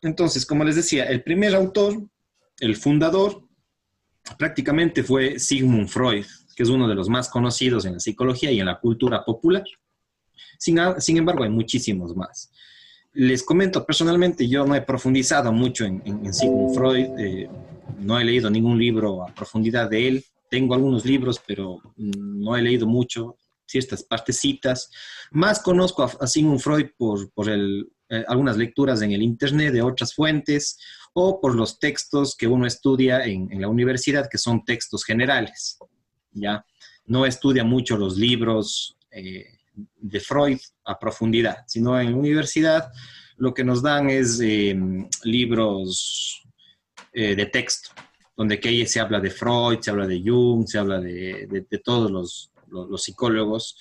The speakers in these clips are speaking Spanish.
Entonces, como les decía, el primer autor, el fundador, prácticamente fue Sigmund Freud, que es uno de los más conocidos en la psicología y en la cultura popular. Sin embargo, hay muchísimos más. Les comento personalmente, yo no he profundizado mucho en Sigmund Freud, no he leído ningún libro a profundidad de él. Tengo algunos libros, pero no he leído mucho, ciertas partecitas. Más conozco a Sigmund Freud por algunas lecturas en el internet de otras fuentes o por los textos que uno estudia en la universidad, que son textos generales, ¿ya? No estudia mucho los libros de Freud a profundidad, sino en la universidad lo que nos dan es libros de texto, donde que ahí se habla de Freud, se habla de Jung, se habla de todos los psicólogos,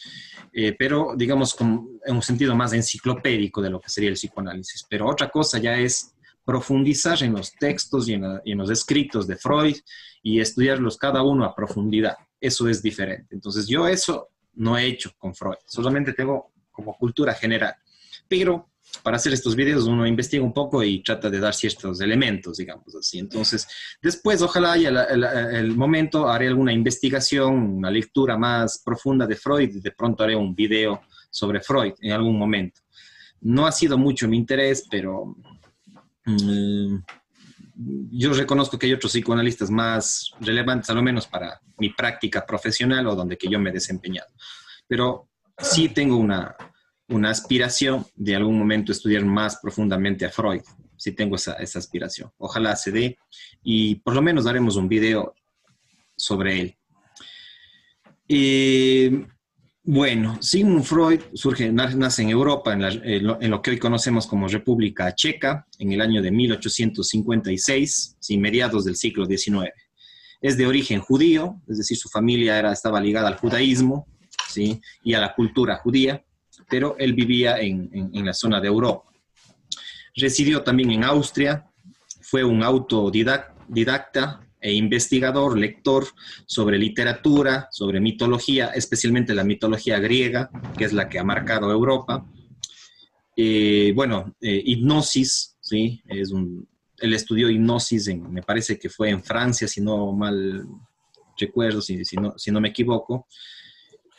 pero digamos en un sentido más enciclopédico de lo que sería el psicoanálisis. Pero otra cosa ya es profundizar en los textos y en los escritos de Freud y estudiarlos cada uno a profundidad. Eso es diferente. Entonces yo eso no he hecho con Freud, solamente tengo como cultura general. Pero para hacer estos videos uno investiga un poco y trata de dar ciertos elementos, digamos así. Entonces, después, ojalá haya el momento, haré alguna investigación, una lectura más profunda de Freud y de pronto haré un video sobre Freud en algún momento. No ha sido mucho mi interés, pero yo reconozco que hay otros psicoanalistas más relevantes, a lo menos para mi práctica profesional o donde que yo me he desempeñado. Pero sí tengo una aspiración de algún momento estudiar más profundamente a Freud. Sí tengo esa aspiración. Ojalá se dé y por lo menos haremos un video sobre él. Bueno, Sigmund Freud nace en Europa, en lo que hoy conocemos como República Checa, en el año de 1856, sí, mediados del siglo XIX. Es de origen judío, es decir, su familia estaba ligada al judaísmo, ¿sí?, y a la cultura judía, pero él vivía en la zona de Europa. Residió también en Austria, fue un autodidacta e investigador, lector sobre literatura, sobre mitología, especialmente la mitología griega, que es la que ha marcado Europa. Hipnosis, ¿sí? Él estudió hipnosis, me parece que fue en Francia, si no mal recuerdo, si no me equivoco,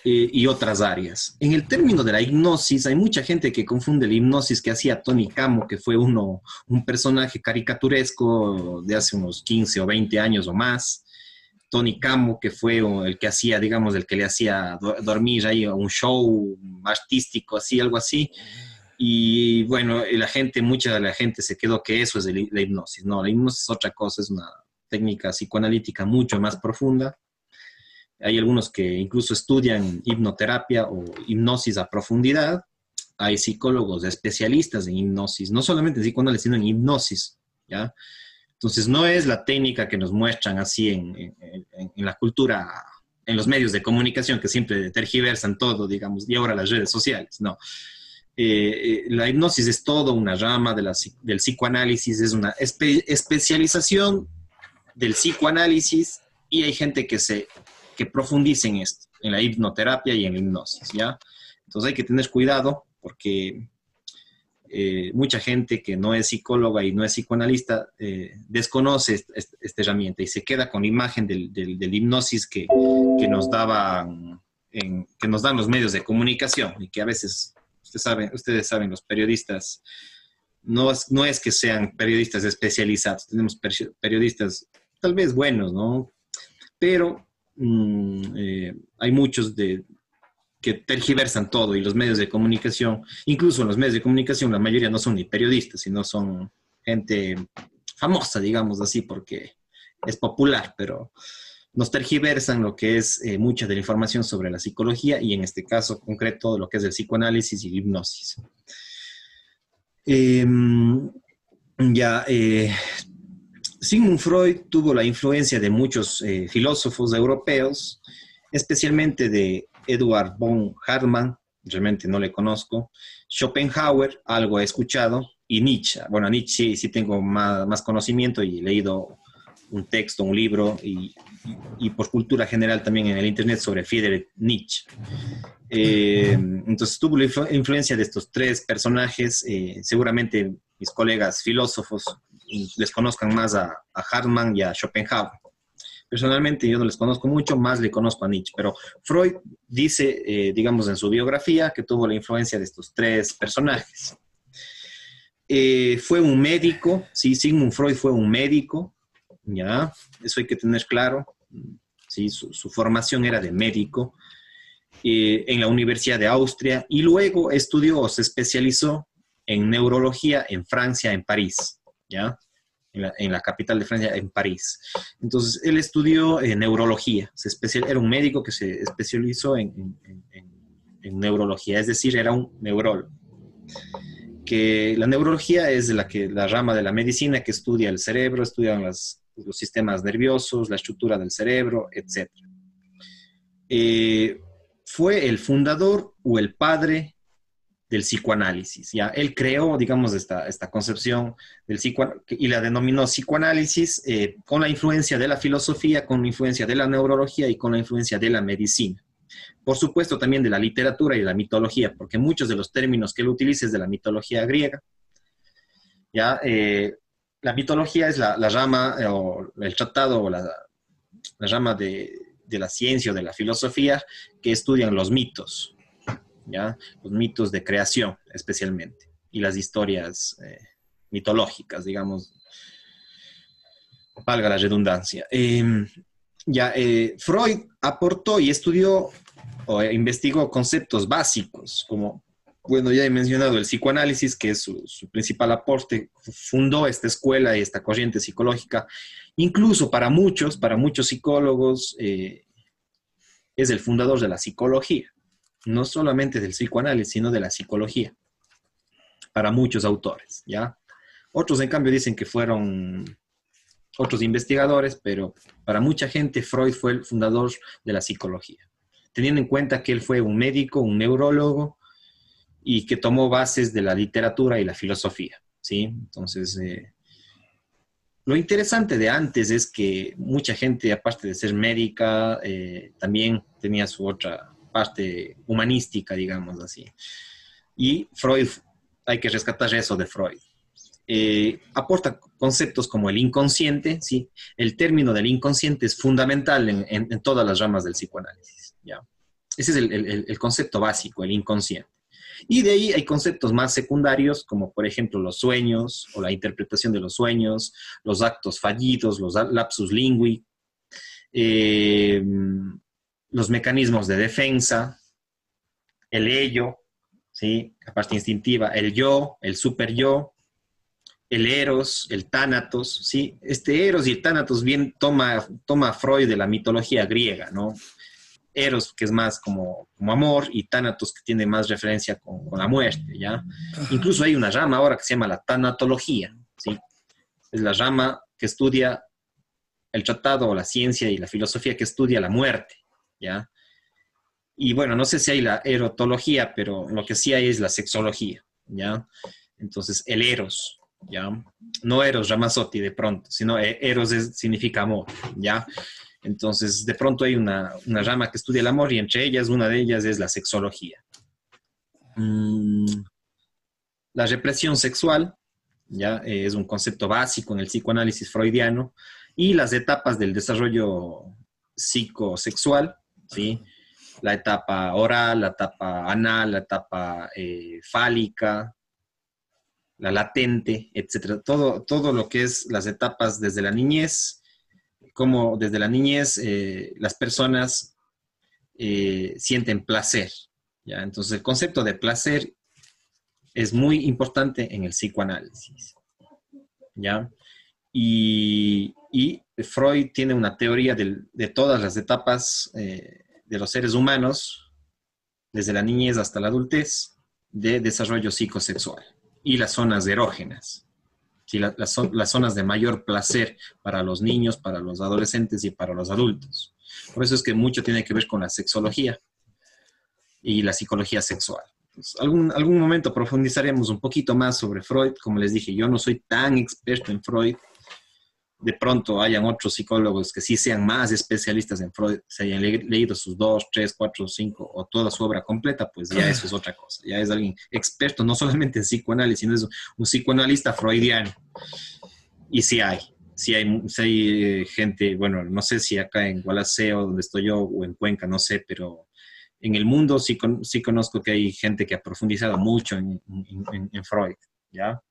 y otras áreas. En el término de la hipnosis, hay mucha gente que confunde la hipnosis que hacía Tony Camo, que fue un personaje caricaturesco de hace unos 15 o 20 años o más. Tony Camo, que fue el que hacía, digamos, el que le hacía dormir ahí un show artístico, así, algo así. Y bueno, mucha de la gente se quedó que eso es la hipnosis. No, la hipnosis es otra cosa, es una técnica psicoanalítica mucho más profunda. Hay algunos que incluso estudian hipnoterapia o hipnosis a profundidad. Hay psicólogos especialistas en hipnosis, no solamente en psicoanálisis, sino en hipnosis, ¿ya? Entonces, no es la técnica que nos muestran así en la cultura, en los medios de comunicación, que siempre tergiversan todo, digamos, y ahora las redes sociales, no. La hipnosis es toda una rama del psicoanálisis, es una especialización del psicoanálisis y hay gente que profundice en esto, en la hipnoterapia y en la hipnosis, ¿ya? Entonces hay que tener cuidado porque mucha gente que no es psicóloga y no es psicoanalista desconoce esta herramienta y se queda con la imagen del hipnosis que nos dan los medios de comunicación y que a veces, ustedes saben, los periodistas, no es que sean periodistas especializados, tenemos periodistas tal vez buenos, ¿no? Pero hay muchos que tergiversan todo y los medios de comunicación, incluso en los medios de comunicación, la mayoría no son ni periodistas, sino son gente famosa, digamos así, porque es popular, pero nos tergiversan lo que es mucha de la información sobre la psicología y en este caso concreto lo que es el psicoanálisis y la hipnosis. Sigmund Freud tuvo la influencia de muchos filósofos europeos, especialmente de Eduard von Hartmann, realmente no le conozco, Schopenhauer, algo he escuchado, y Nietzsche. Bueno, a Nietzsche sí tengo más conocimiento y he leído un texto, un libro, y por cultura general también en el internet sobre Friedrich Nietzsche. Entonces tuvo la influencia de estos tres personajes, seguramente mis colegas filósofos les conozcan más a Hartmann y a Schopenhauer. Personalmente yo no les conozco mucho, más le conozco a Nietzsche, pero Freud dice, digamos en su biografía, que tuvo la influencia de estos tres personajes. Fue un médico, sí, Sigmund Freud fue un médico, ya, eso hay que tener claro, sí, su formación era de médico, en la Universidad de Austria, y luego estudió o se especializó en neurología en Francia, en París, ¿ya? En la capital de Francia, en París. Entonces, él estudió neurología, era un médico que se especializó en neurología, es decir, era un neurólogo. Que la neurología es la rama de la medicina que estudia el cerebro, estudian los sistemas nerviosos, la estructura del cerebro, etc. Fue el fundador o el padre del psicoanálisis. ¿Ya? Él creó, digamos, esta concepción del psicoanálisis y la denominó psicoanálisis con la influencia de la filosofía, con la influencia de la neurología y con la influencia de la medicina. Por supuesto, también de la literatura y de la mitología, porque muchos de los términos que él utiliza es de la mitología griega. ¿Ya? La mitología es la rama, o el tratado, o la rama de la ciencia o de la filosofía que estudian los mitos, ¿ya? Los mitos de creación, especialmente, y las historias mitológicas, digamos, valga la redundancia. Freud aportó y estudió o investigó conceptos básicos, como, bueno, ya he mencionado el psicoanálisis, que es su principal aporte, fundó esta escuela y esta corriente psicológica, incluso para muchos psicólogos, es el fundador de la psicología, no solamente del psicoanálisis, sino de la psicología, para muchos autores, ¿ya? Otros, en cambio, dicen que fueron otros investigadores, pero para mucha gente Freud fue el fundador de la psicología, teniendo en cuenta que él fue un médico, un neurólogo, y que tomó bases de la literatura y la filosofía, ¿sí? Entonces, lo interesante de antes es que mucha gente, aparte de ser médica, también tenía su otra parte humanística, digamos así. Y Freud, hay que rescatar eso de Freud. Aporta conceptos como el inconsciente, ¿sí? El término del inconsciente es fundamental en todas las ramas del psicoanálisis, ¿ya? Ese es el concepto básico, el inconsciente. Y de ahí hay conceptos más secundarios, como por ejemplo los sueños, o la interpretación de los sueños, los actos fallidos, los lapsus lingui, los mecanismos de defensa, el ello, ¿sí? La parte instintiva, el yo, el super yo, el eros, el tánatos, ¿sí? Este eros y el tánatos bien toma Freud de la mitología griega, ¿no? Eros, que es más como amor, y tánatos, que tiene más referencia con la muerte, ¿ya? Incluso hay una rama ahora que se llama la tanatología, ¿sí? Es la rama que estudia el tratado o la ciencia y la filosofía que estudia la muerte, ¿ya? Y bueno, no sé si hay la erotología, pero lo que sí hay es la sexología, ¿ya? Entonces, el eros, ¿ya? No Eros Ramazzotti de pronto, sino eros significa amor, ¿ya? Entonces, de pronto hay una rama que estudia el amor, y entre ellas, una de ellas es la sexología. La represión sexual, ¿ya? Es un concepto básico en el psicoanálisis freudiano, y las etapas del desarrollo psicosexual, ¿sí? La etapa oral, la etapa anal, la etapa fálica, la latente, etcétera. Todo lo que es las etapas desde la niñez, como desde la niñez las personas sienten placer, ¿ya? Entonces, el concepto de placer es muy importante en el psicoanálisis, ¿ya? Y Freud tiene una teoría de todas las etapas de los seres humanos, desde la niñez hasta la adultez, de desarrollo psicosexual, y las zonas erógenas, ¿sí? Las zonas de mayor placer para los niños, para los adolescentes y para los adultos. Por eso es que mucho tiene que ver con la sexología y la psicología sexual. Pues, algún momento profundizaremos un poquito más sobre Freud. Como les dije, yo no soy tan experto en Freud, de pronto hayan otros psicólogos que sí sean más especialistas en Freud, se hayan leído sus 2, 3, 4, 5 o toda su obra completa, pues ya eso es otra cosa. Ya es alguien experto no solamente en psicoanálisis, sino es un psicoanalista freudiano. Y sí hay gente, bueno, no sé si acá en Gualaceo, donde estoy yo, o en Cuenca, no sé, pero en el mundo sí conozco que hay gente que ha profundizado mucho en Freud, ¿ya?